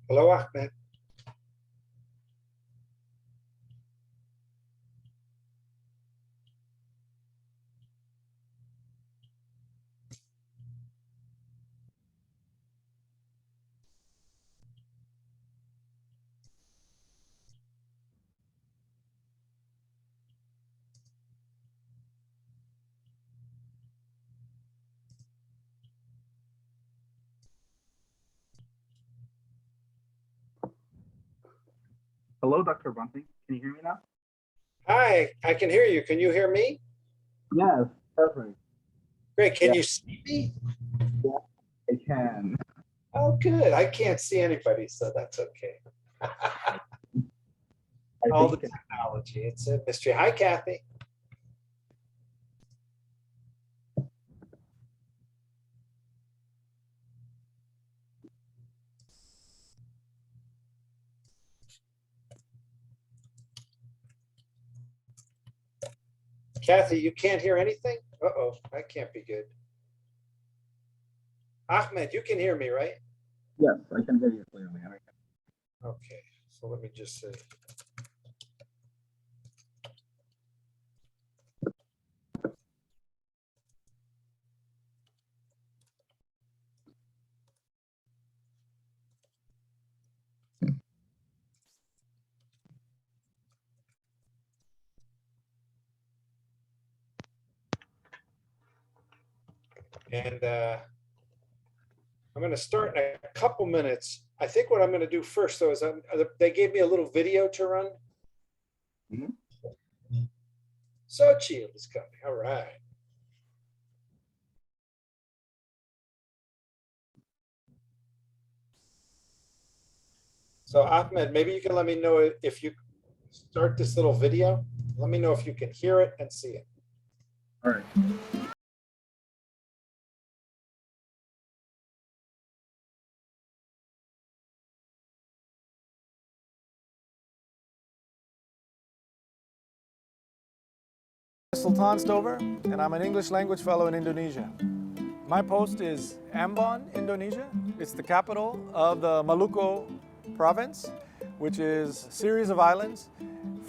Hello, Ahmed. Hello, Dr. Bunting. Can you hear me now? Hi, I can hear you. Can you hear me? Yes, perfect. Great. Can Yeah. you see me? Yeah, I can. Oh, good. I can't see anybody, so that's okay. I All the think technology. It's a mystery. Hi, Kathy. Kathy, you can't hear anything? Uh-oh, that can't be good. Ahmed, you can hear me, right? yes, I can hear you clearly. Okay, so let me just say. And I'm going to start in a couple minutes. I think what I'm going to do first, though, is they gave me a little video to run. Mhm. Sochi is coming. All right. So Ahmed, maybe you can let me know if you start this little video. Let me know if you can hear it and see it. All right. Sultan Stover, and I'm an English language fellow in Indonesia. My post is Ambon, Indonesia. It's the capital of the Maluku province, which is a series of islands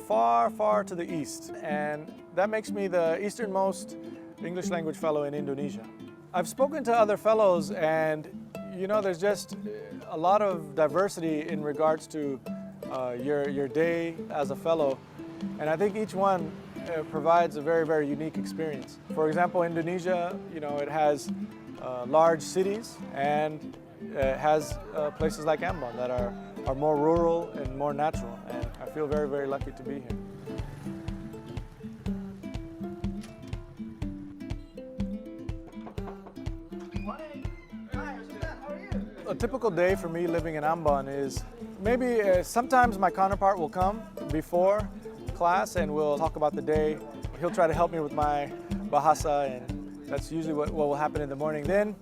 far, far to the east. And that makes me the easternmost English language fellow in Indonesia. I've spoken to other fellows, and you know, there's just a lot of diversity in regards to your day as a fellow. And I think each one provides a very, very unique experience. For example, Indonesia, you know, it has large cities, and it has places like Ambon that are more rural and more natural. And I feel very, very lucky to be here. A typical day for me living in Ambon is maybe sometimes my counterpart will come before class and we'll talk about the day. He'll try to help me with my bahasa, and that's usually what will happen in the morning. Then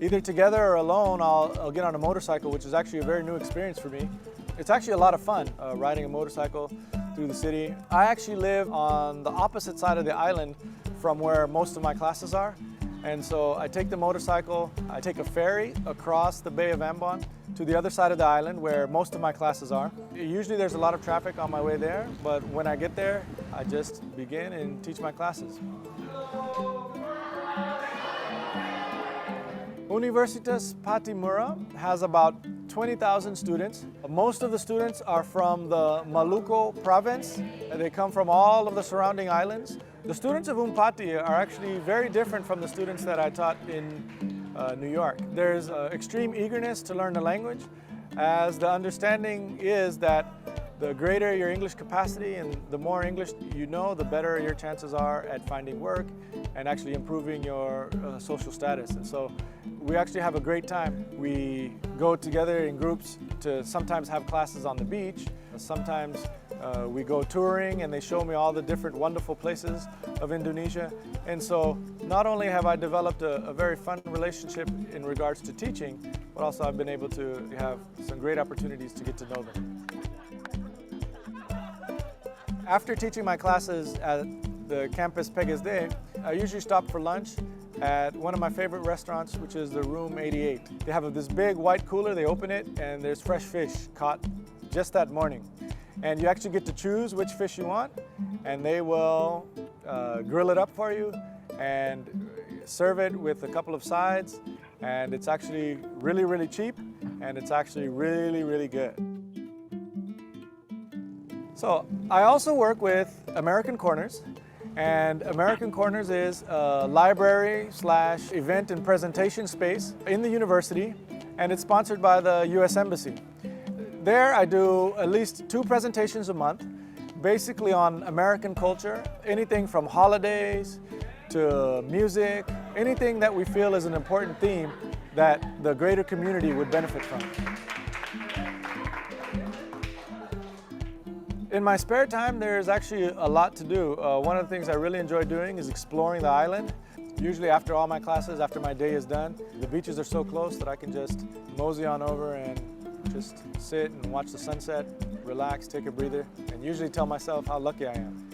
either together or alone, I'll get on a motorcycle, which is actually a very new experience for me. It's actually a lot of fun riding a motorcycle through the city. I actually live on the opposite side of the island from where most of my classes are. And so I take the motorcycle, I take a ferry across the Bay of Ambon to the other side of the island where most of my classes are. Usually there's a lot of traffic on my way there, but when I get there, I just begin and teach my classes. Universitas Patimura has about 20,000 students. Most of the students are from the Maluku province. They come from all of the surrounding islands. The students of Umpati are actually very different from the students that I taught in New York. There's extreme eagerness to learn the language, as the understanding is that the greater your English capacity and the more English you know, the better your chances are at finding work and actually improving your social status. And so we actually have a great time. We go together in groups to sometimes have classes on the beach. Sometimes we go touring and they show me all the different wonderful places of Indonesia. And so not only have I developed a very fun relationship in regards to teaching, but also I've been able to have some great opportunities to get to know them. After teaching my classes at the campus PGSD, I usually stop for lunch at one of my favorite restaurants, which is the Room 88. They have this big white cooler, they open it, and there's fresh fish caught just that morning. And you actually get to choose which fish you want, and they will grill it up for you and serve it with a couple of sides. And it's actually really, really cheap, and it's actually really, really good. So I also work with American Corners, and American Corners is a library/event and presentation space in the university, and it's sponsored by the U.S. Embassy. There I do at least 2 presentations a month, basically on American culture, anything from holidays to music, anything that we feel is an important theme that the greater community would benefit from. In my spare time, there's actually a lot to do. One of the things I really enjoy doing is exploring the island. Usually after all my classes, after my day is done, the beaches are so close that I can just mosey on over and just sit and watch the sunset, relax, take a breather, and usually tell myself how lucky I am.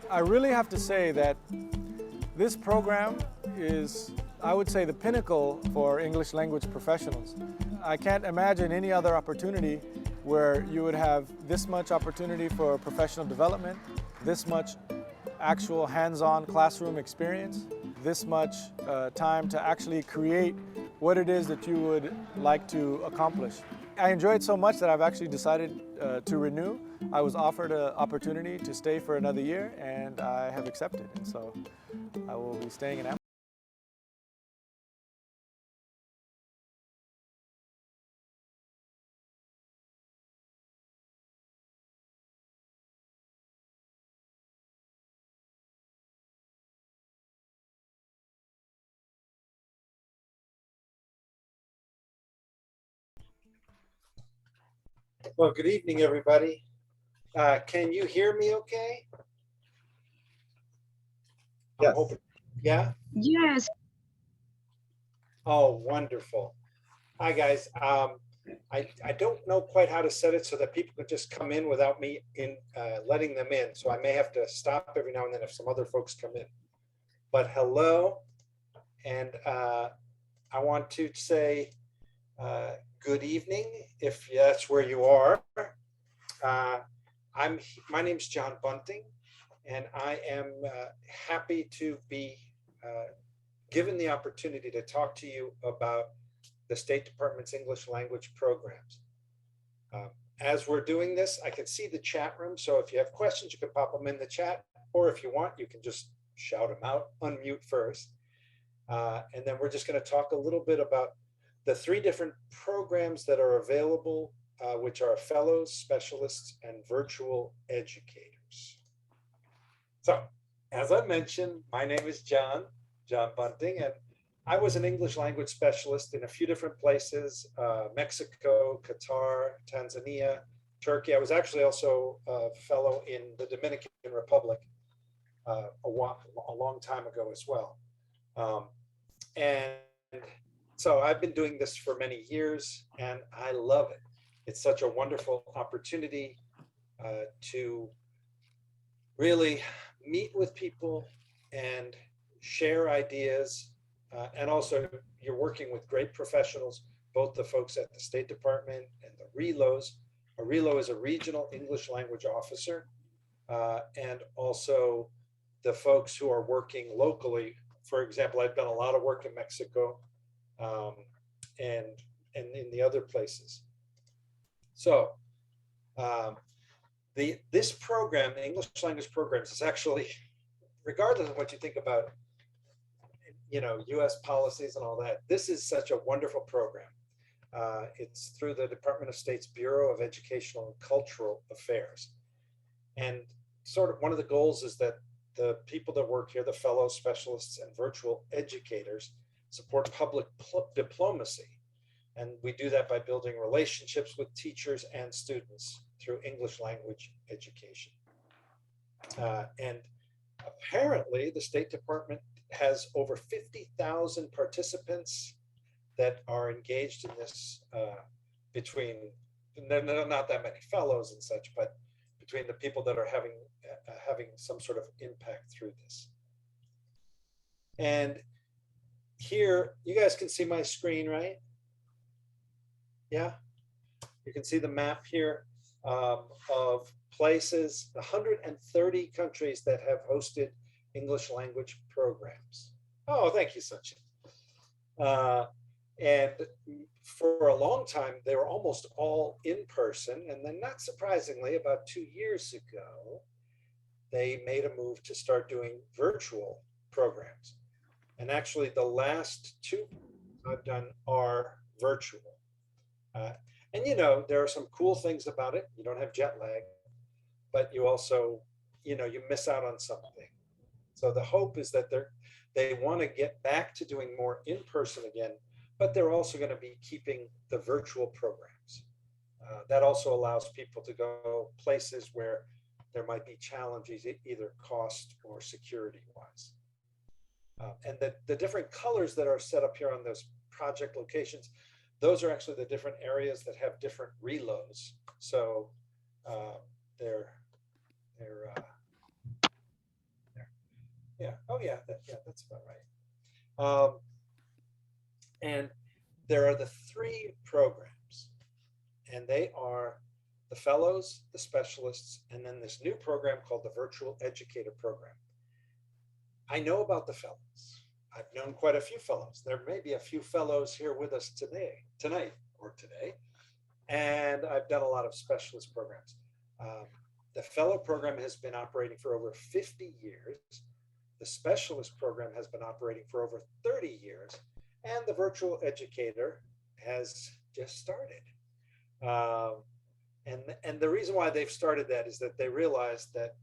I really have to say that this program is, I would say, the pinnacle for English language professionals. I can't imagine any other opportunity where you would have this much opportunity for professional development, this much actual hands-on classroom experience, this much time to actually create what it is that you would like to accomplish. I enjoy it so much that I've actually decided to renew. I was offered an opportunity to stay for another year, and I have accepted, and so I will be staying in Ambon. Well, good evening, everybody. Can you hear me okay? Yes. I'm hoping, yeah? Yes. Oh, wonderful. Hi, guys. I don't know quite how to set it so that people can just come in without me letting them in. So I may have to stop every now and then if some other folks come in. But hello, and I want to say good evening if that's where you are. My name's John Bunting, and I am happy to be given the opportunity to talk to you about the State Department's English language programs. As we're doing this, I can see the chat room, so if you have questions, you can pop them in the chat, or if you want, you can just shout them out, unmute first. And then we're just going to talk a little bit about the 3 different programs that are available, which are fellows, specialists, and virtual educators. So, as I mentioned, my name is John Bunting, and I was an English language specialist in a few different places, Mexico, Qatar, Tanzania, Turkey. I was actually also a fellow in the Dominican Republic a long time ago as well. And so I've been doing this for many years, and I love it. It's such a wonderful opportunity to really meet with people and share ideas. And also, you're working with great professionals, both the folks at the State Department and the RELOs. A RELO is a regional English language officer, and also the folks who are working locally. For example, I've done a lot of work in Mexico and in the other places. So this program, the English language programs, is actually, regardless of what you think about, U.S. policies and all that, this is such a wonderful program. It's through the Department of State's Bureau of Educational and Cultural Affairs. And sort of one of the goals is that the people that work here, the fellows, specialists, and virtual educators, support public diplomacy. And we do that by building relationships with teachers and students through English language education. And apparently, the State Department has over 50,000 participants that are engaged in this between, not that many fellows and such, but between the people that are having some sort of impact through this. And here, you guys can see my screen, right? Yeah, you can see the map here of places, 130 countries that have hosted English language programs. Oh, thank you, Sachin. And for a long time, they were almost all in person. And then, not surprisingly, about 2 years ago, they made a move to start doing virtual programs. And actually, the last two I've done are virtual. And you know, there are some cool things about it. You don't have jet lag, but you also, you know, you miss out on something. So the hope is that they want to get back to doing more in person again, but they're also going to be keeping the virtual programs. That also allows people to go places where there might be challenges, either cost or security wise. And the different colors that are set up here on those project locations, those are actually the different areas that have different reloads. So they're yeah, oh yeah, that's about right. And there are the three programs, and they are the fellows, the specialists, and then this new program called the Virtual Educator Program. I know about the fellows. I've known quite a few fellows. There may be a few fellows here with us tonight, and I've done a lot of specialist programs. The fellow program has been operating for over 50 years. The specialist program has been operating for over 30 years, and the virtual educator has just started. And the reason why they've started that is that they realized that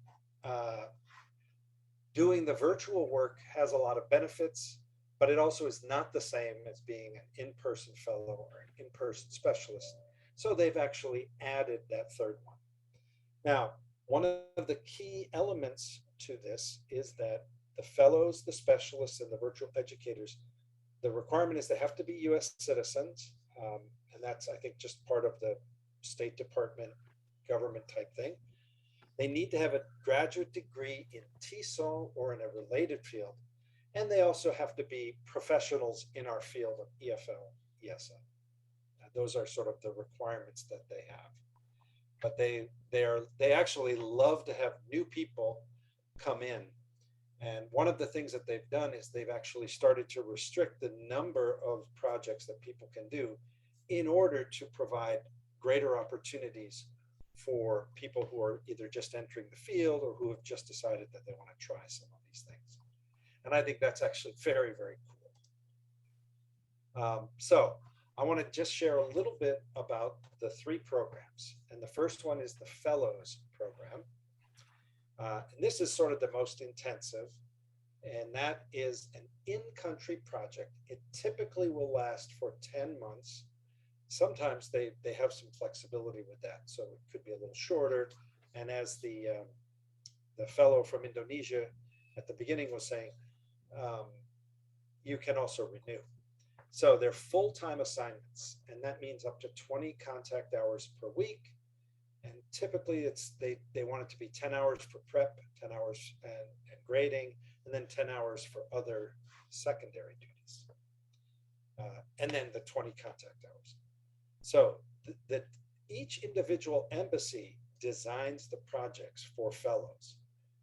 doing the virtual work has a lot of benefits, but it also is not the same as being an in-person fellow or an in-person specialist. So they've actually added that third one. Now, one of the key elements to this is that the fellows, the specialists, and the virtual educators, the requirement is they have to be US citizens. And that's, I think, just part of the State Department government type thing. They need to have a graduate degree in TESOL or in a related field. And they also have to be professionals in our field of EFL, ESL. And those are sort of the requirements that they have. But they actually love to have new people come in. And one of the things that they've done is they've actually started to restrict the number of projects that people can do in order to provide greater opportunities for people who are either just entering the field or who have just decided that they want to try some of these things. And I think that's actually very, very cool. So I want to just share a little bit about the three programs. And the first one is the Fellows Program. And this is sort of the most intensive, and that is an in-country project. It typically will last for 10 months. Sometimes they have some flexibility with that, so it could be a little shorter. And as the fellow from Indonesia at the beginning was saying, you can also renew. So they're full-time assignments, and that means up to 20 contact hours per week. And typically they want it to be 10 hours for prep, 10 hours and grading, and then 10 hours for other secondary duties. And then the 20 contact hours. So that each individual embassy designs the projects for fellows,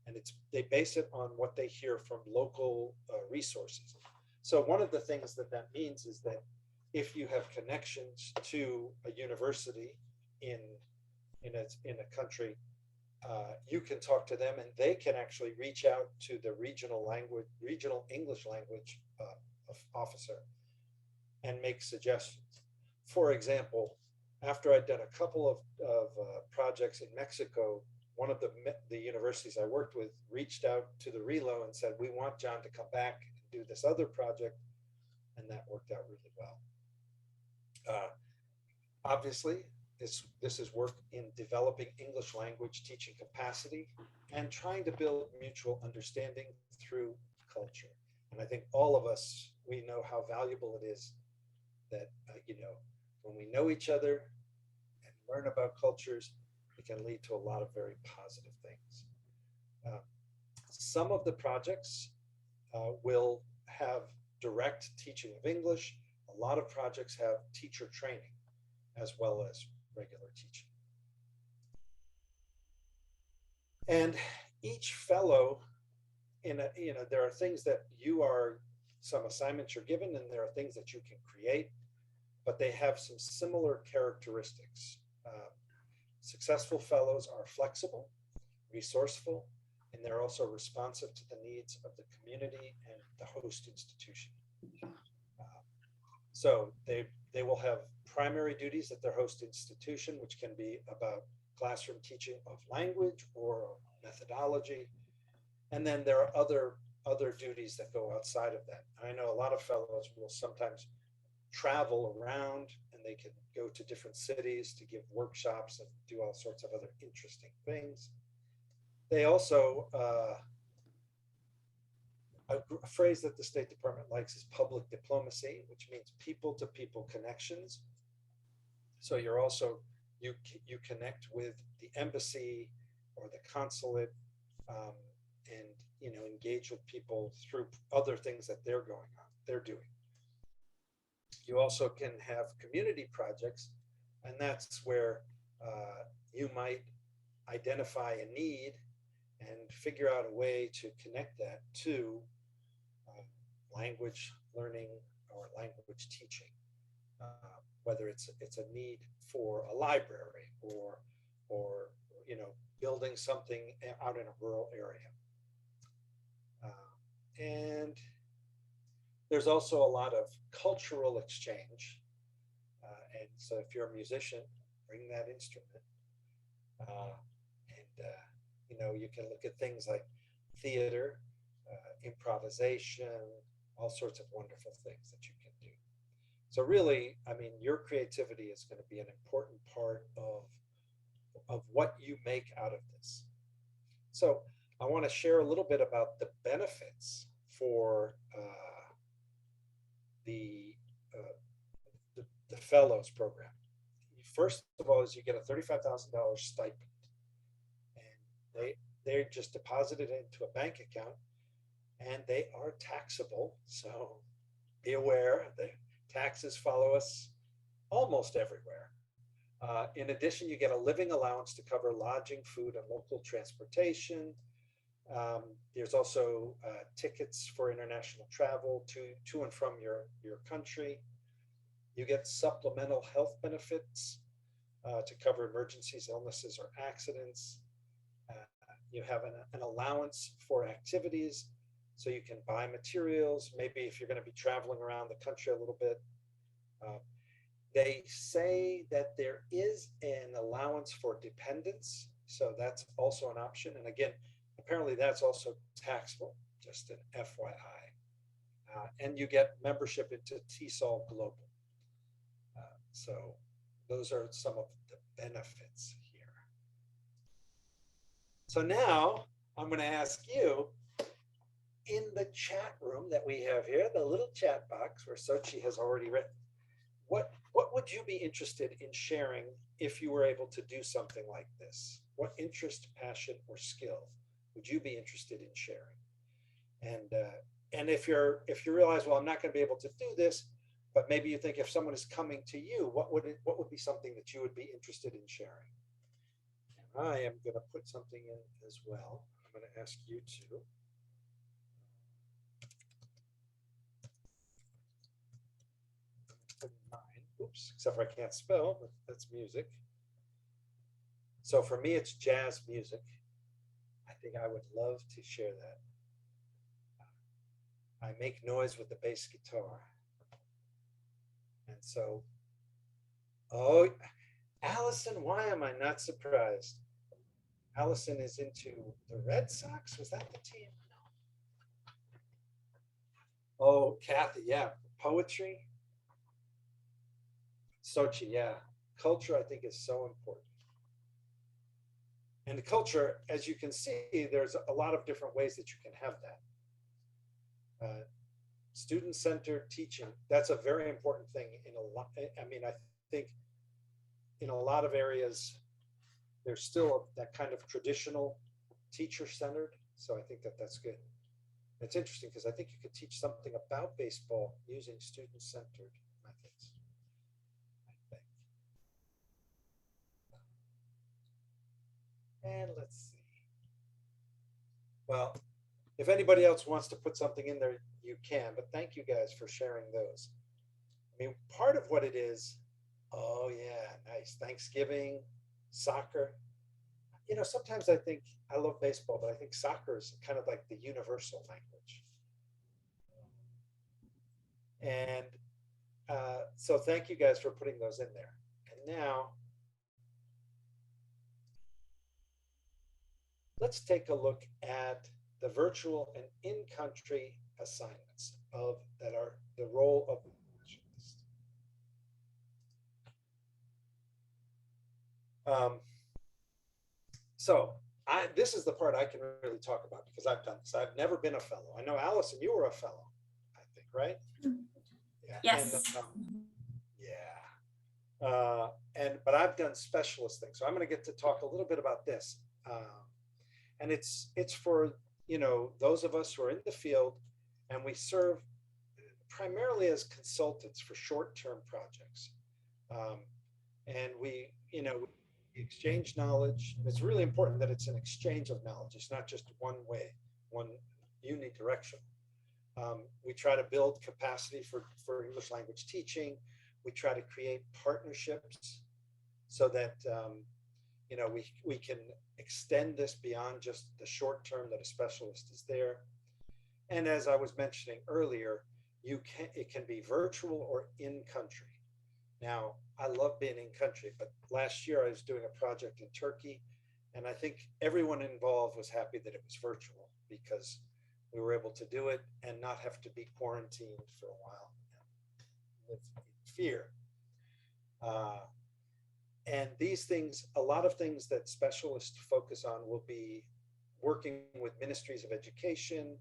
and they base it on what they hear from local resources. So one of the things that means is that if you have connections to a university in a country, you can talk to them, and they can actually reach out to the regional English language officer and make suggestions. For example, after I'd done a couple of projects in Mexico, one of the universities I worked with reached out to the Relo and said, we want John to come back and do this other project. And that worked out really well. Obviously, this is work in developing English language teaching capacity and trying to build mutual understanding through culture. And I think all of us, we know how valuable it is that, when we know each other and learn about cultures, it can lead to a lot of very positive things. Some of the projects will have direct teaching of English. A lot of projects have teacher training as well as regular teaching. And each fellow there are things that some assignments you're given, and there are things that you can create, but they have some similar characteristics. Successful fellows are flexible, resourceful, and they're also responsive to the needs of the community and the host institution. So they will have primary duties at their host institution, which can be about classroom teaching of language or methodology. And then there are other duties that go outside of that. I know a lot of fellows will sometimes travel around, and they can go to different cities to give workshops and do all sorts of other interesting things. They also, a phrase that the State Department likes is public diplomacy, which means people-to-people connections. So you connect with the embassy or the consulate, and engage with people through other things that they're doing. You also can have community projects, and that's where you might identify a need and figure out a way to connect that to language learning or language teaching, whether it's a need for a library or building something out in a rural area. And there's also a lot of cultural exchange. And so if you're a musician, bring that instrument. You can look at things like theater, improvisation, all sorts of wonderful things that you can do. So really, your creativity is going to be an important part of what you make out of this. So I want to share a little bit about the benefits for the fellows program. First of all, is you get a $35,000 stipend, and they're just deposited into a bank account, and they are taxable. So be aware, the taxes follow us almost everywhere. In addition, you get a living allowance to cover lodging, food, and local transportation. There's also tickets for international travel to and from your country. You get supplemental health benefits to cover emergencies, illnesses, or accidents. You have an allowance for activities, so you can buy materials, maybe if you're going to be traveling around the country a little bit. They say that there is an allowance for dependents, so that's also an option. And again, apparently that's also taxable, just an FYI. And you get membership into TESOL Global. So those are some of the benefits here. So now I'm going to ask you, in the chat room that we have here, the little chat box where Sochi has already written, what would you be interested in sharing if you were able to do something like this? What interest, passion, or skill would you be interested in sharing? And if you realize, well, I'm not going to be able to do this, but maybe you think if someone is coming to you, what would be something that you would be interested in sharing? And I am going to put something in as well. I'm going to ask you to. Oops, except for I can't spell, but that's music. So for me, it's jazz music. I think I would love to share that. I make noise with the bass guitar. And so, oh, Allison, why am I not surprised? Allison is into the Red Sox. Was that the team? No. Oh, Kathy, yeah, poetry. Sochi, yeah. Culture, I think, is so important. And the culture, as you can see, there's a lot of different ways that you can have that. Student-centered teaching, that's a very important thing in a lot. I think in a lot of areas, there's still that kind of traditional teacher-centered. So I think that that's good. It's interesting because I think you could teach something about baseball using student-centered methods, I think. And let's see. Well, if anybody else wants to put something in there, you can, but thank you guys for sharing those. I mean, part of what it is, oh yeah, nice. Thanksgiving, soccer. You know, sometimes I think I love baseball, but I think soccer is kind of like the universal language. And so thank you guys for putting those in there. And now let's take a look at the virtual and in-country assignments of that are the role of the specialist. So this is the part I can really talk about because I've done this. I've never been a fellow. I know, Allison, you were a fellow, I think, right? Yeah. Yes. But I've done specialist things. So I'm going to get to talk a little bit about this. And it's for, you know, those of us who are in the field, and we serve primarily as consultants for short-term projects. And we, you know, exchange knowledge. It's really important that it's an exchange of knowledge. It's not just one way, one unidirectional. We try to build capacity for English language teaching. We try to create partnerships so that you know, we can extend this beyond just the short term that a specialist is there. And as I was mentioning earlier, it can be virtual or in country. Now, I love being in country, but last year I was doing a project in Turkey, and I think everyone involved was happy that it was virtual because we were able to do it and not have to be quarantined for a while and live in fear. And these things, a lot of things that specialists focus on will be working with ministries of education,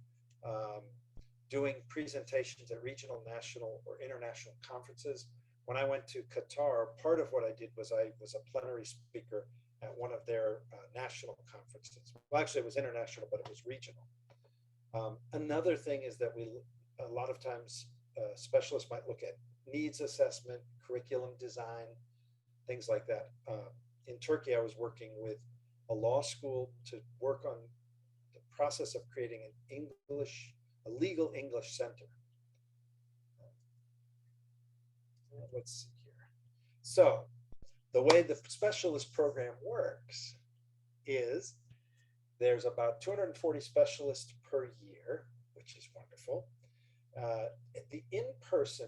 doing presentations at regional, national, or international conferences. When I went to Qatar, part of what I did was I was a plenary speaker at one of their national conferences. Well, actually, it was international, but it was regional. Another thing is that a lot of times, specialists might look at needs assessment, curriculum design, things like that. In Turkey, I was working with a law school to work on the process of creating a legal English center. Let's see here. So the way the specialist program works is there's about 240 specialists per year, which is wonderful. The in-person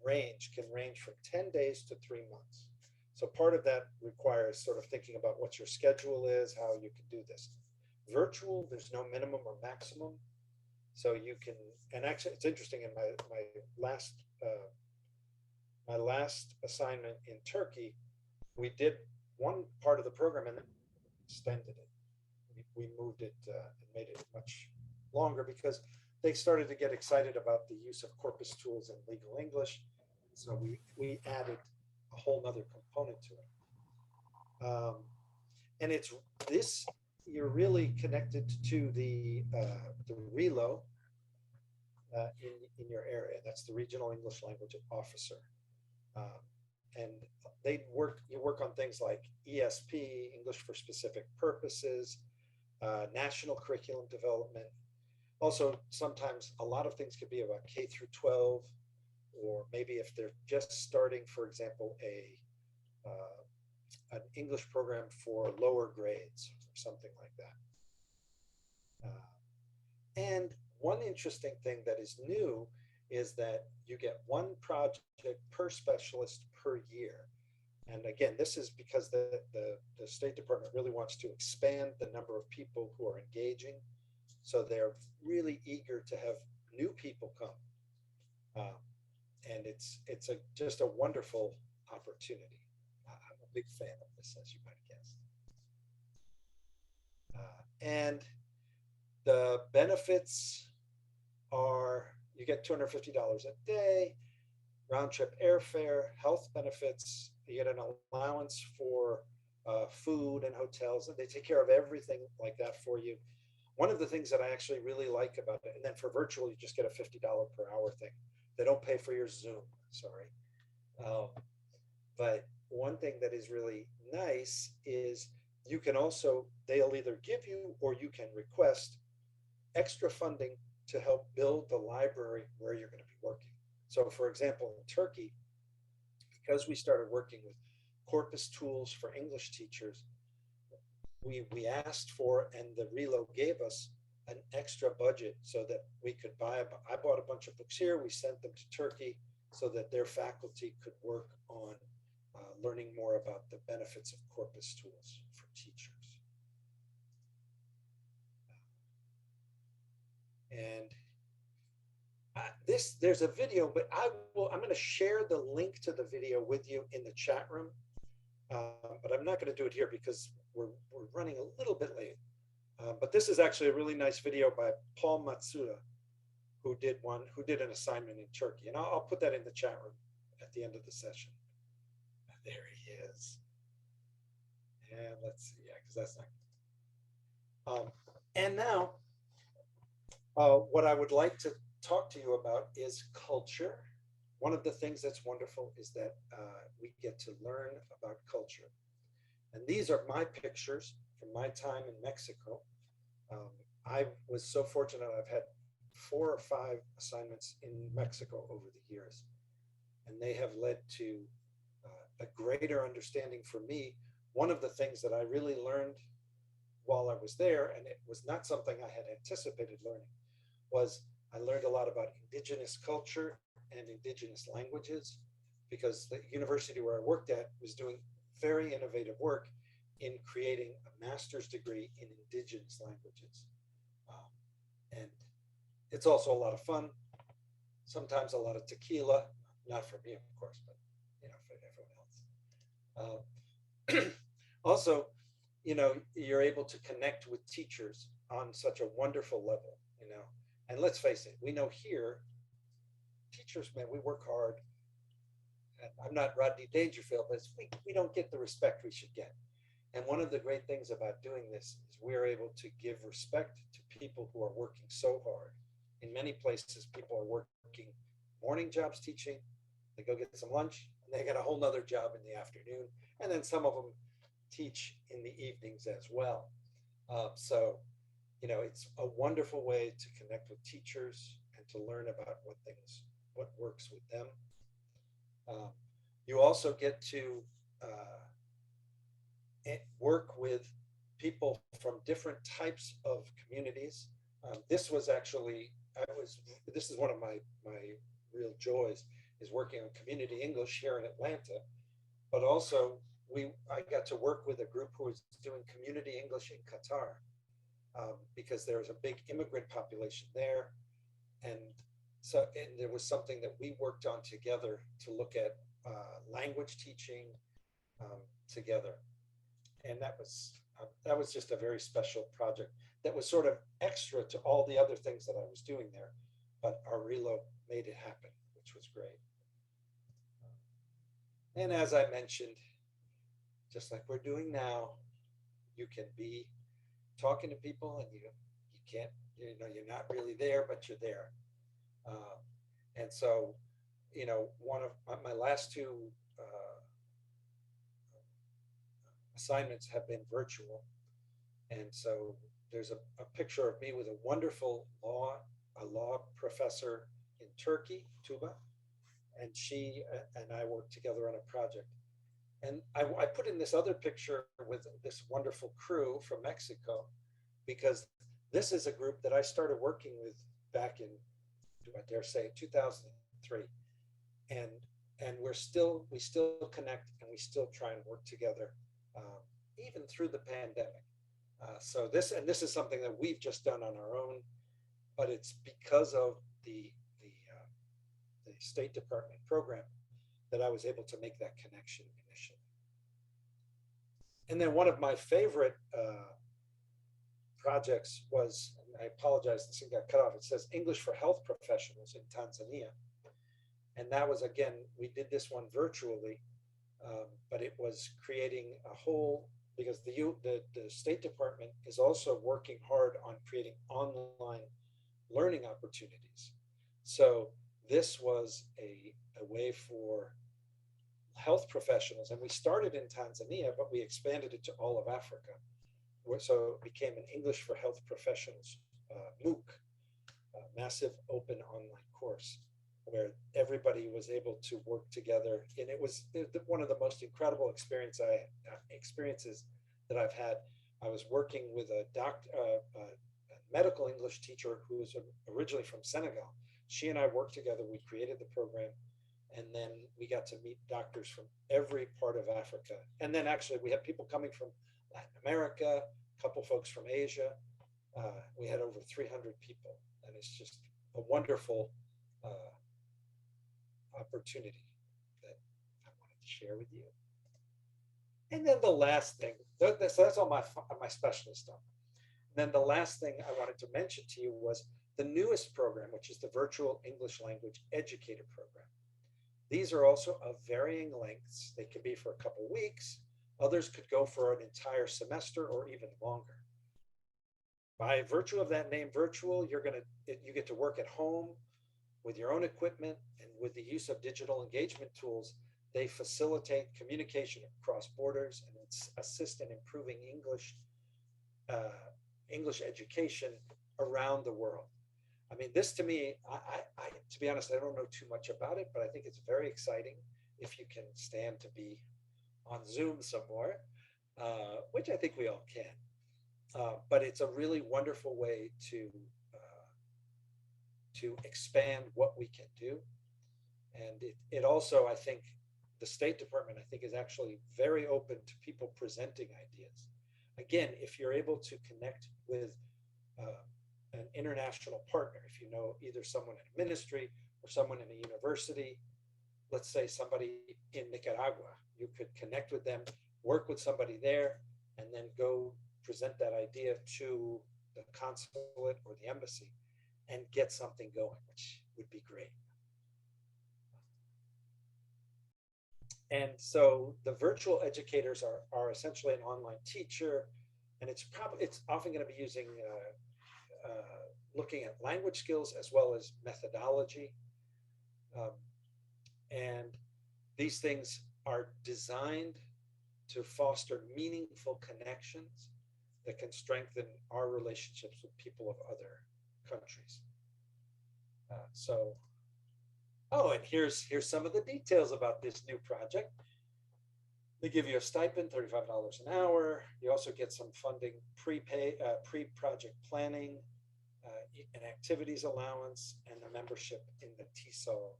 range can range from 10 days to 3 months. So part of that requires sort of thinking about what your schedule is, how you can do this. Virtual, there's no minimum or maximum. So you can, and actually it's interesting, in my last assignment in Turkey, we did one part of the program and then extended it. We moved it and made it much longer because they started to get excited about the use of corpus tools in legal English. So we added a whole nother component to it. And it's this, you're really connected to the RELO in your area. That's the Regional English Language Officer. And you work on things like ESP, English for Specific Purposes, national curriculum development. Also, sometimes a lot of things could be about K through 12, or maybe if they're just starting, for example, an English program for lower grades or something like that. And one interesting thing that is new is that you get one project per specialist per year. And again, this is because the State Department really wants to expand the number of people who are engaging. So they're really eager to have new people come. And it's just a wonderful opportunity. I'm a big fan of this, as you might guess. And the benefits are, you get $250 a day, round trip airfare, health benefits. You get an allowance for food and hotels, and they take care of everything like that for you. One of the things that I actually really like about it, and then for virtual, you just get a $50 per hour thing. They don't pay for your Zoom, sorry. Um, but one thing that is really nice is you can also, they'll either give you or you can request extra funding to help build the library where you're going to be working. So for example, in Turkey, because we started working with corpus tools for English teachers, we asked for, and the Relo gave us an extra budget so that we could buy, I bought a bunch of books here, we sent them to Turkey so that their faculty could work on learning more about the benefits of corpus tools for teachers. And there's a video, but I'm going to share the link to the video with you in the chat room. But I'm not going to do it here because we're running a little bit late. But this is actually a really nice video by Paul Matsuda, who did an assignment in Turkey. And I'll put that in the chat room at the end of the session. There he is. And let's see, yeah, because that's not. And now, what I would like to talk to you about is culture. One of the things that's wonderful is that we get to learn about culture. And these are my pictures from my time in Mexico. I was so fortunate, I've had 4 or 5 assignments in Mexico over the years. And they have led to a greater understanding for me. One of the things that I really learned while I was there, and it was not something I had anticipated learning, was I learned a lot about indigenous culture and indigenous languages, because the university where I worked at was doing very innovative work in creating a master's degree in indigenous languages. And it's also a lot of fun, sometimes a lot of tequila, not for me, of course, but for everyone else. Also, you're able to connect with teachers on such a wonderful level, and let's face it, we know here, teachers, man, we work hard. And I'm not Rodney Dangerfield, but we don't get the respect we should get. And one of the great things about doing this is we're able to give respect to people who are working so hard. In many places, people are working morning jobs teaching, they go get some lunch, and they get a whole nother job in the afternoon. And then some of them teach in the evenings as well. So, it's a wonderful way to connect with teachers and to learn about what works with them. You also get to work with people from different types of communities. This was actually, this is one of my real joys, is working on community English here in Atlanta. But also, I got to work with a group who was doing community English in Qatar, because there was a big immigrant population there. And there was something that we worked on together to look at language teaching together. And that was just a very special project that was sort of extra to all the other things that I was doing there. But our Relo made it happen, which was great. And as I mentioned, just like we're doing now, you can be talking to people and you can't, you're not really there, but you're there. And so, one of my last 2 assignments have been virtual. And so there's a picture of me with a wonderful law professor in Turkey, Tuba, and she and I worked together on a project. And I put in this other picture with this wonderful crew from Mexico, because this is a group that I started working with back in, I dare say, 2003. And we still connect, and we still try and work together, even through the pandemic. So this is something that we've just done on our own, but it's because of the State Department program that I was able to make that connection initially. And then one of my favorite projects was, and I apologize, this thing got cut off. It says English for Health Professionals in Tanzania. And that was, again, we did this one virtually. but it was creating a whole, because the State Department is also working hard on creating online learning opportunities. So this was a way for health professionals, and we started in Tanzania, but we expanded it to all of Africa. So it became an English for Health Professionals MOOC, massive open online course where everybody was able to work together. And it was one of the most incredible experiences that I've had. I was working with a medical English teacher who was originally from Senegal. She and I worked together. We created the program, and then we got to meet doctors from every part of Africa. And then actually we had people coming from Latin America, a couple folks from Asia. We had over 300 people, and it's just a wonderful opportunity that I wanted to share with you. And then the last thing, so that's all my specialist stuff. And then the last thing I wanted to mention to you was the newest program, which is the Virtual English Language Educator program. These are also of varying lengths. They could be for a couple weeks. Others could go for an entire semester or even longer. By virtue of that name, virtual, you get to work at home with your own equipment, and with the use of digital engagement tools, they facilitate communication across borders and assist in improving English education around the world. I mean, this to me, to be honest, I don't know too much about it, but I think it's very exciting if you can stand to be on Zoom somewhere, which I think we all can. But it's a really wonderful way to expand what we can do. And it also, I think, the State Department, I think, is actually very open to people presenting ideas. Again, if you're able to connect with an international partner, if you know either someone in a ministry or someone in a university, let's say somebody in Nicaragua, you could connect with them, work with somebody there, and then go present that idea to the consulate or the embassy and get something going, which would be great. And so the virtual educators are essentially an online teacher, and it's often going to be using looking at language skills as well as methodology. And these things are designed to foster meaningful connections that can strengthen our relationships with people of other countries. And here's some of the details about this new project. They give you a stipend, $35 an hour. You also get some funding, pre-project planning, an activities allowance, and a membership in the TESOL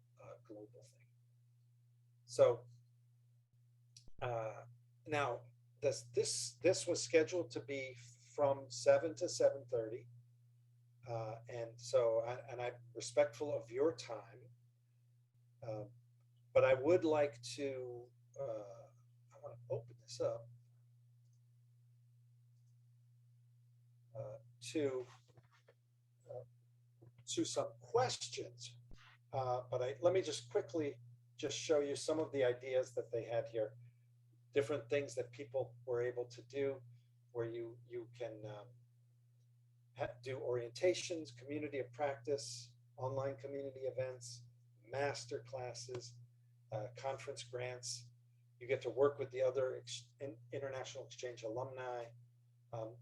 global thing. So now this was scheduled to be from 7 to 7:30. And so I'm respectful of your time. But I would like to, I want to open this up to some questions. But let me just quickly just show you some of the ideas that they had here, different things that people were able to do, where you can do orientations, community of practice, online community events, master classes, conference grants. You get to work with the other international exchange alumni.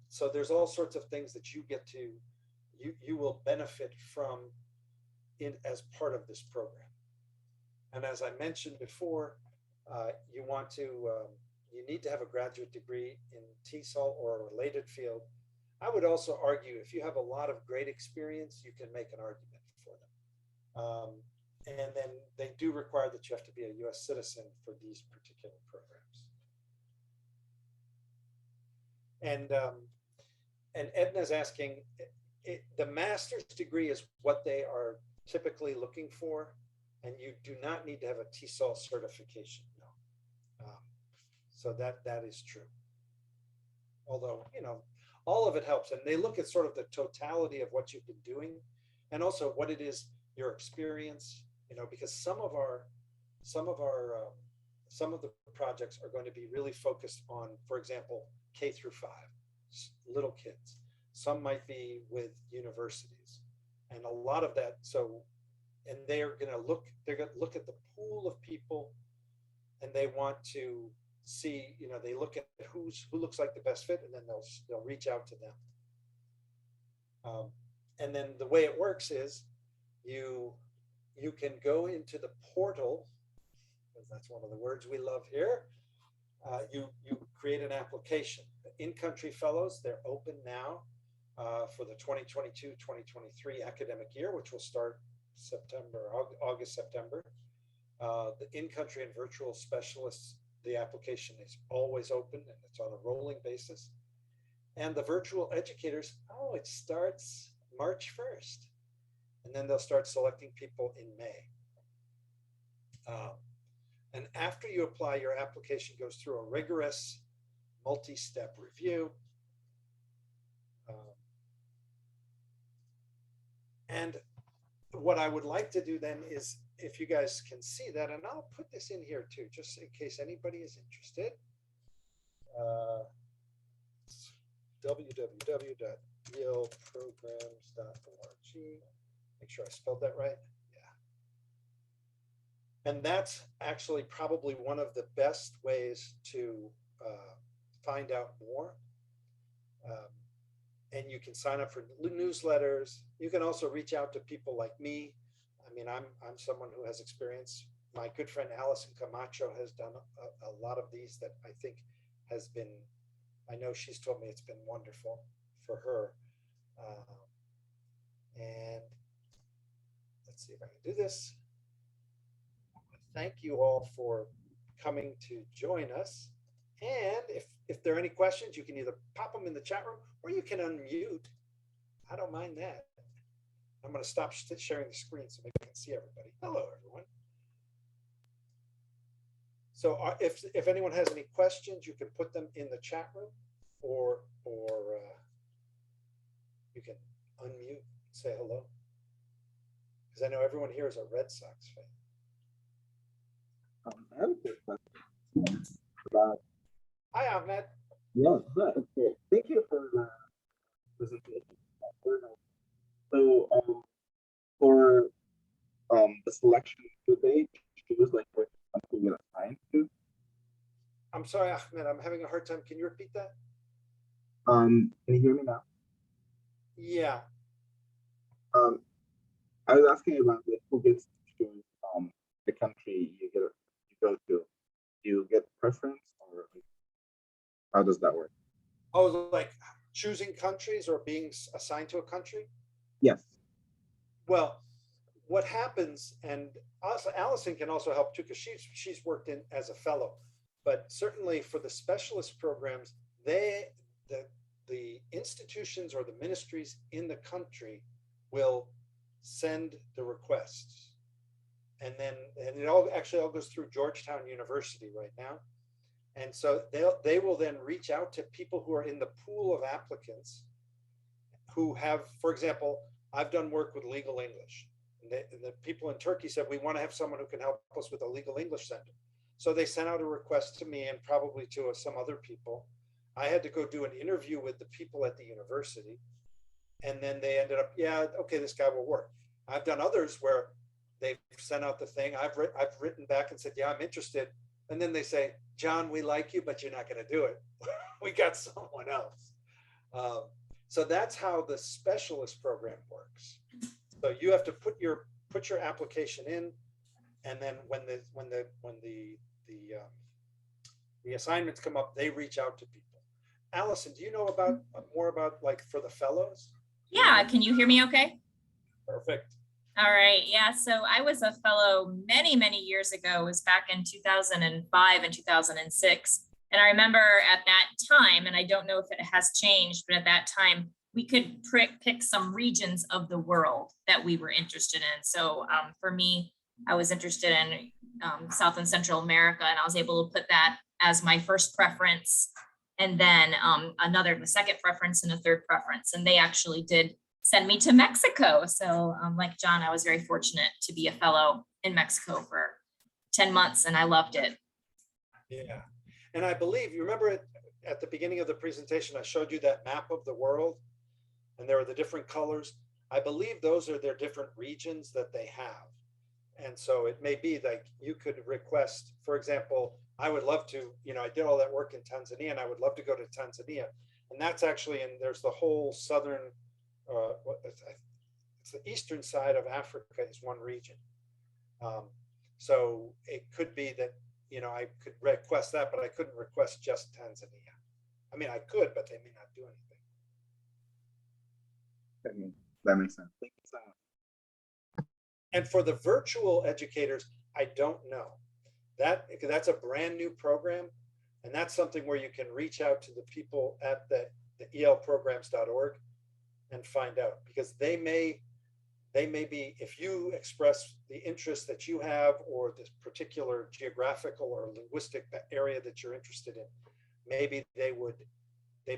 So there's all sorts of things that you will benefit from as part of this program. And as I mentioned before, you need to have a graduate degree in TESOL or a related field. I would also argue if you have a lot of great experience, you can make an argument for them. And then they do require that you have to be a US citizen for these particular programs. And Edna's asking, the master's degree is what they are typically looking for, and you do not need to have a TESOL certification, no. So that is true. Although, all of it helps, and they look at sort of the totality of what you've been doing, and also what it is, your experience, because some of our some of the projects are going to be really focused on, for example, K through 5, little kids. Some might be with universities, and a lot of that. So, and they're going to look at the pool of people, and they want to see, they look at who looks like the best fit, and then they'll reach out to them. And then the way it works is you can go into the portal, because that's one of the words we love here. You create an application. The in-country fellows, they're open now for the 2022-2023 academic year, which will start August, September. The in-country and virtual specialists, the application is always open, and it's on a rolling basis. And the virtual educators, it starts March 1st. And then they'll start selecting people in May. And after you apply, your application goes through a rigorous multi-step review. And what I would like to do then is, if you guys can see that, and I'll put this in here too, just in case anybody is interested. www.ELprograms.org. Make sure I spelled that right. Yeah. And that's actually probably one of the best ways to find out more. And you can sign up for newsletters. You can also reach out to people like me. I mean, I'm someone who has experience. My good friend Allison Camacho has done a lot of these that I think has been, I know she's told me it's been wonderful for her. And let's see if I can do this. Thank you all for coming to join us. And if there are any questions, you can either pop them in the chat room or you can unmute. I don't mind that. I'm going to stop sharing the screen so maybe I can see everybody. Hello, everyone. So if anyone has any questions, you can put them in the chat room, or you can unmute, say hello. Because I know everyone here is a Red Sox fan. I have a quick question about. Hi, Ahmed. Yeah, okay. Thank you for the presentation. So, for the selection, do they choose like what country you're assigned to? I'm sorry, Ahmed. I'm having a hard time. Can you repeat that? Can you hear me now? Yeah. I was asking about like, who gets to choose the country you go to. Do you get preference, or how does that work? Oh, like choosing countries or being assigned to a country? Yes. Well, what happens, and also Allison can also help too, because she's worked in as a fellow, but certainly for the specialist programs, the institutions or the ministries in the country will send the requests. And then it all goes through Georgetown University right now. And so they will then reach out to people who are in the pool of applicants who have, for example, I've done work with Legal English. And the people in Turkey said, we want to have someone who can help us with a Legal English center. So they sent out a request to me and probably to some other people. I had to go do an interview with the people at the university. And then they ended up, yeah, okay, this guy will work. I've done others where they've sent out the thing. I've written back and said, yeah, I'm interested. And then they say, John, we like you, but you're not going to do it. We got someone else. So that's how the specialist program works. So you have to put your application in, and then when the assignments come up, they reach out to people. Allison, do you know about more about like for the fellows? Yeah, can you hear me okay? Perfect. All right, yeah, so I was a fellow many, many years ago. It was back in 2005 and 2006. And I remember at that time, and I don't know if it has changed, but at that time, we could pick some regions of the world that we were interested in. So for me, I was interested in South and Central America, and I was able to put that as my first preference. And then the second preference and a third preference. And they actually did send me to Mexico. So like John, I was very fortunate to be a fellow in Mexico for 10 months and I loved it. Yeah. And I believe, you remember it at the beginning of the presentation, I showed you that map of the world and there are the different colors. I believe those are their different regions that they have. And so it may be like you could request, for example, I would love to, I did all that work in Tanzania and I would love to go to Tanzania. And that's actually, and there's the whole southern, it's the eastern side of Africa is one region. So it could be that, I could request that, but I couldn't request just Tanzania. I mean, I could, but they may not do anything. That makes sense. Thank you so much. And for the virtual educators, I don't know. That's a brand new program. And that's something where you can reach out to the people at the ELprograms.org and find out, because they may be, if you express the interest that you have or this particular geographical or linguistic area that you're interested in, maybe they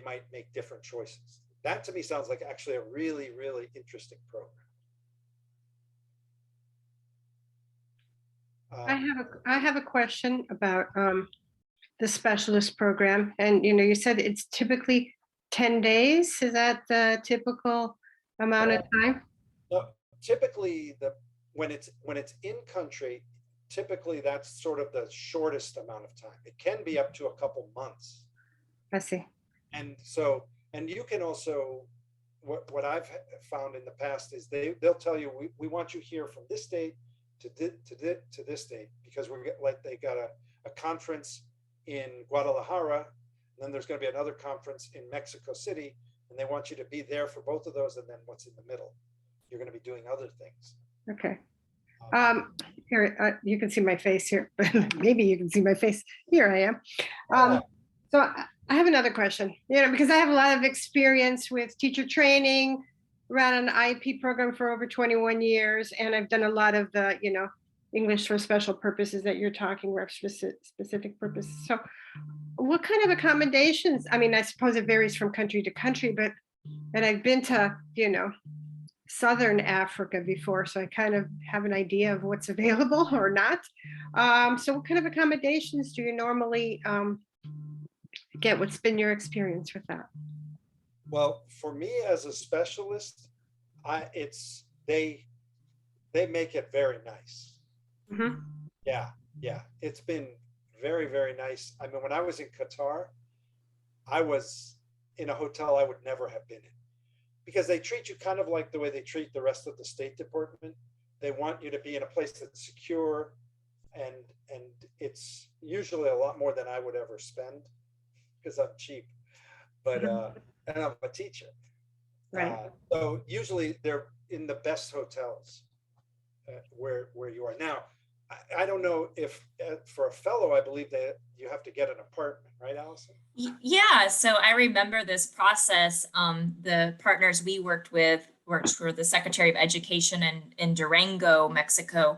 might make different choices. That to me sounds like actually a really, really interesting program. I have a question about the specialist program. And you said it's typically 10 days. Is that the typical amount of time? No, typically when it's in country, typically that's sort of the shortest amount of time. It can be up to a couple months. I see. And so, and you can also, what I've found in the past is they'll tell you, we want you here from this date to this date, because they got a conference in Guadalajara, and then there's going to be another conference in Mexico City, and they want you to be there for both of those, and then what's in the middle, you're going to be doing other things. Okay. Here, you can see my face here, but maybe you can see my face. Here I am. So I have another question, because I have a lot of experience with teacher training, ran an IEP program for over 21 years, and I've done a lot of the, English for special purposes that you're talking about, specific purposes. So what kind of accommodations? I mean, I suppose it varies from country to country, and I've been to, Southern Africa before, so I kind of have an idea of what's available or not. So what kind of accommodations do you normally get? What's been your experience with that? Well, for me as a specialist, they make it very nice. Mm-hmm. Yeah. It's been very, very nice. I mean, when I was in Qatar, I was in a hotel I would never have been in, because they treat you kind of like the way they treat the rest of the State Department. They want you to be in a place that's secure, and it's usually a lot more than I would ever spend because I'm cheap, but and I'm a teacher. Right. So usually they're in the best hotels where you are. Now, I don't know if for a fellow, I believe that you have to get an apartment, right, Allison? Yeah, so I remember this process. The partners we worked for the Secretary of Education in Durango, Mexico.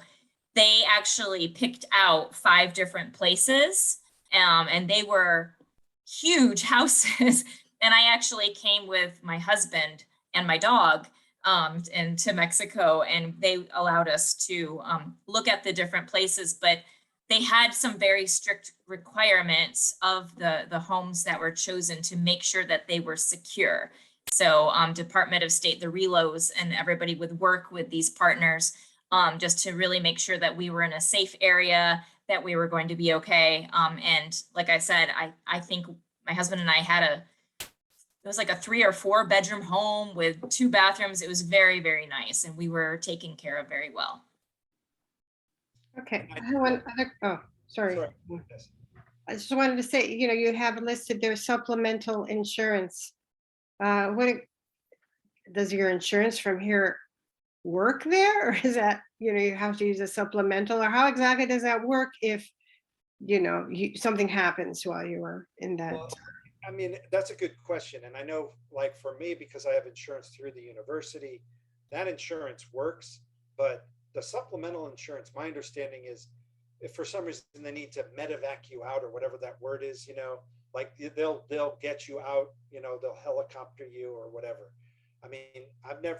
They actually picked out 5 different places, and they were huge houses. And I actually came with my husband and my dog to Mexico, and they allowed us to look at the different places, but they had some very strict requirements of the homes that were chosen to make sure that they were secure. So Department of State, the relos, and everybody would work with these partners just to really make sure that we were in a safe area, that we were going to be okay. And like I said, I think my husband and I had it was like a 3 or 4 bedroom home with 2 bathrooms. It was very, very nice, and we were taken care of very well. Okay. I have one other. Oh, sorry. I just wanted to say, you have listed there supplemental insurance. What does your insurance from here work there, or is that you have to use a supplemental, or how exactly does that work if something happens while you are in that? Well, I mean, that's a good question. And I know, like for me, because I have insurance through the university, that insurance works. But the supplemental insurance, my understanding is, if for some reason they need to medevac you out or whatever that word is, like they'll get you out, they'll helicopter you or whatever. I mean,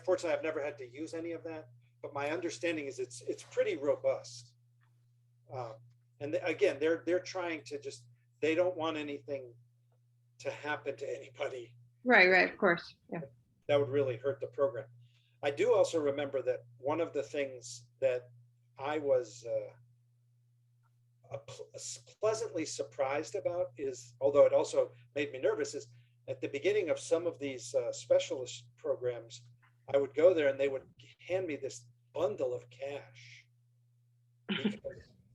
fortunately, I've never had to use any of that, but my understanding is it's pretty robust. And again, they're trying to just, they don't want anything to happen to anybody Right, of course. Yeah. that would really hurt the program. I do also remember that one of the things that I was pleasantly surprised about is, although it also made me nervous, is at the beginning of some of these specialist programs, I would go there and they would hand me this bundle of cash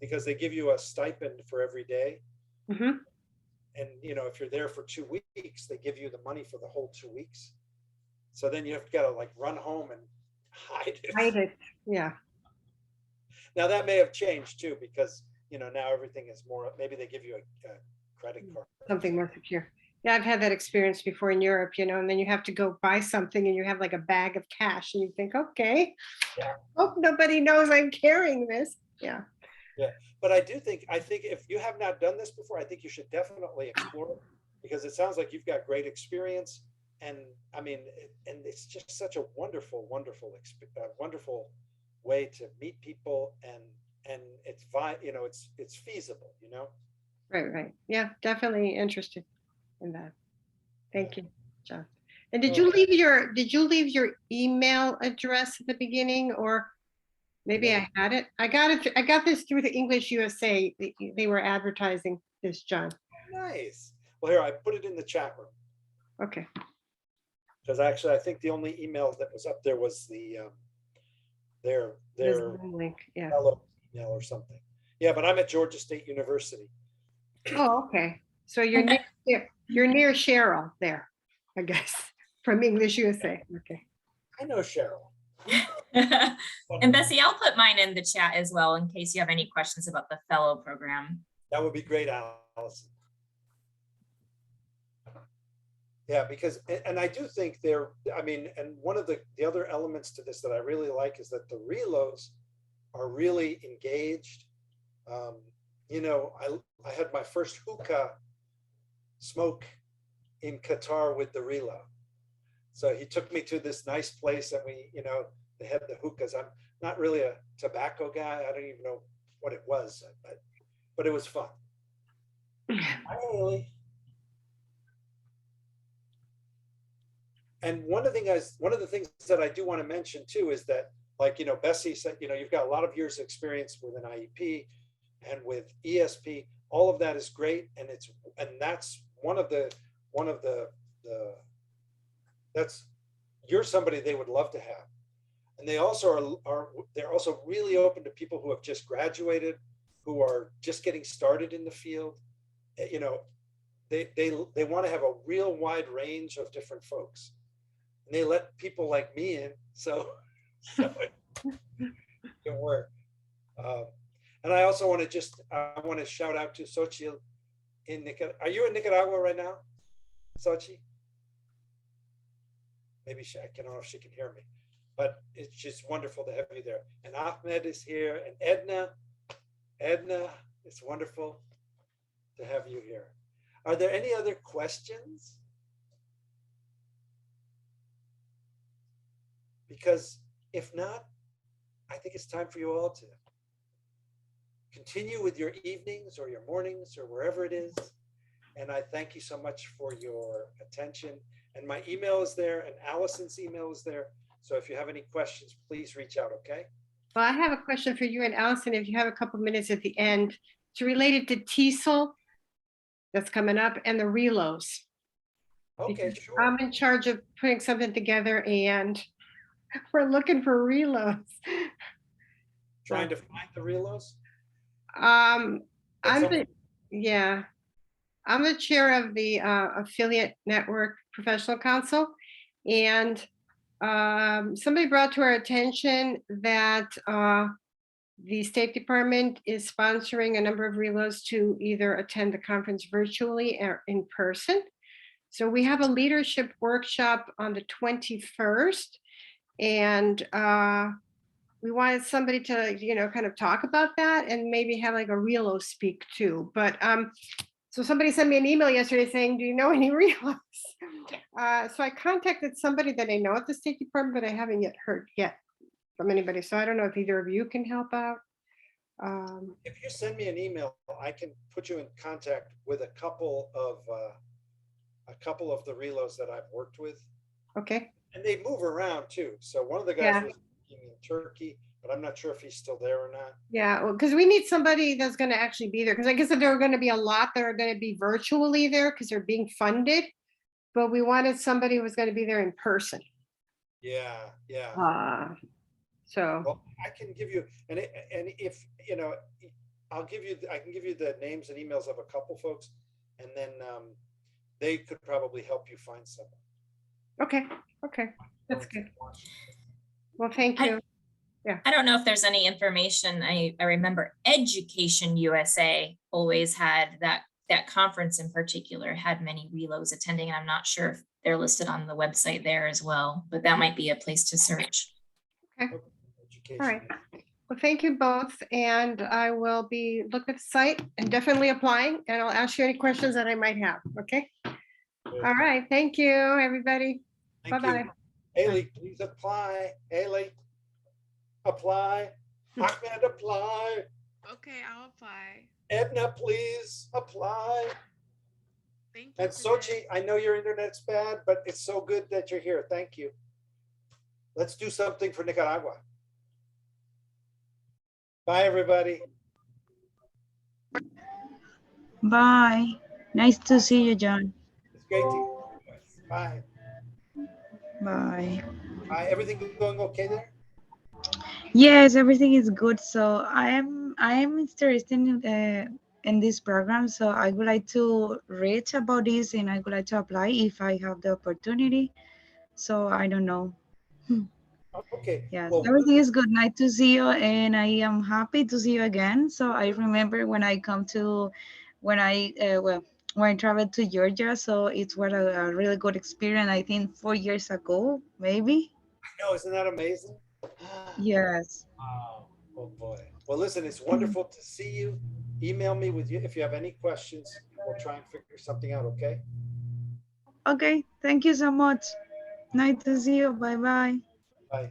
because they give you a stipend for every day. Mhm. And, you know, if you're there for 2 weeks, they give you the money for the whole 2 weeks. So then you have got to like run home and hide it. Hide it. Yeah. Now that may have changed too, because, you know, now everything is more, maybe they give you a credit card. Something more secure. Yeah, I've had that experience before in Europe, you know, and then you have to go buy something and you have like a bag of cash and you think, okay, Yeah. hope nobody knows I'm carrying this. Yeah. Yeah, but I think if you have not done this before, I think you should definitely explore it, because it sounds like you've got great experience. And I mean, and it's just such a wonderful way to meet people, and it's you know, it's feasible, you know. Right. Yeah, definitely interested in that. Thank you, John. And did Oh. you leave your email address at the beginning, or maybe No. I had it? I got this through the English USA. They were advertising this, John. Nice. Well, here, I put it in the chat room, Okay. because actually I think the only email that was up there was their There's a link. Yeah. fellow email or something. Yeah, but I'm at Georgia State University. Oh, okay. So you're near Cheryl there, I guess, from English USA. Okay. I know Cheryl. And Bessie, I'll put mine in the chat as well in case you have any questions about the fellow program. That would be great, Allison. Yeah, because, and I do think I mean, and one of the other elements to this that I really like is that the relos are really engaged. You know, I had my first hookah smoke in Qatar with the relo. So he took me to this nice place and we, you know, they had the hookahs. I'm not really a tobacco guy. I don't even know what it was, but it was fun. Hi, Haley. And one of the things that I do want to mention too is that, like, you know, Bessie said, you know, you've got a lot of years of experience with an IEP and with ESP. All of that is great, and that's one of the that's, you're somebody they would love to have. And they also they're also really open to people who have just graduated, who are just getting started in the field. You know, they want to have a real wide range of different folks. And they let people like me in, so it can work. And I also want to shout out to Xochitl in Nicaragua. Are you in Nicaragua right now, Xochitl? Maybe I don't know if she can hear me, but it's just wonderful to have you there. And Ahmed is here, and Edna, it's wonderful to have you here. Are there any other questions? Because if not, I think it's time for you all to continue with your evenings or your mornings or wherever it is. And I thank you so much for your attention. And my email is there, and Allison's email is there. So if you have any questions, please reach out, okay? Well, I have a question for you and Allison, if you have a couple minutes at the end. It's related to TESOL that's coming up and the relos. Okay, Because sure. I'm in charge of putting something together and we're looking for relos. Trying to find the relos? I'm the chair of the Affiliate Network Professional Council, and somebody brought to our attention that the State Department is sponsoring a number of relos to either attend the conference virtually or in person. So we have a leadership workshop on the 21st, and we wanted somebody to, you know, kind of talk about that and maybe have like a relo speak too. But so somebody sent me an email yesterday saying, do you know any relos? So I contacted somebody that I know at the State Department, but I haven't yet heard from anybody. So I don't know if either of you can help out. If you send me an email, I can put you in contact with a couple of the relos that I've worked with, Okay, and they move around too. So one of the guys Yeah. was in Turkey, but I'm not sure if he's still there or not. yeah, well, because we need somebody that's gonna actually be there, because I guess that there are gonna be a lot that are gonna be virtually there because they're being funded. But we wanted somebody who was gonna be there in person. Yeah, yeah. So, Well, I can give you, and if, you know, I can give you the names and emails of a couple folks, and then they could probably help you find someone. okay, that's good. Well, thank I- you. I don't know if there's any information. I remember Education USA always had that conference in particular had many relos attending, and I'm not sure if they're listed on the website there as well, but that might be a place to search. Education. All right. Well, thank you both, and I will be looking at the site and definitely applying, and I'll ask you any questions that I might have, okay? Good. All right, thank you, everybody. Thank you. Bye-bye. Haley, please apply. Haley, apply. Ahmed, apply. Okay, I'll apply. Edna, please apply. Thank you. And Sochi, I know your internet's bad, but it's so good that you're here. Thank you. Let's do something for Nicaragua. Bye, everybody. Bye. Nice to see you, John. It's great to hear you. Bye. Bye. Bye. Everything going okay there? Yes, everything is good. So I am interested in this program. So I would like to read about this and I would like to apply if I have the opportunity. So I don't know. Okay. Yes, Well, everything is good. Nice to see you, and I am happy to see you again. So I remember when I come to, when I when I traveled to Georgia. So it was a really good experience. I think 4 years ago, maybe. I know, isn't that amazing? Yes. Wow. Oh boy. Well, listen, it's wonderful to see you. Email me with you if you have any questions. We'll try and figure something out. Okay. Okay. Thank you so much. Nice to see you. Bye bye. Bye.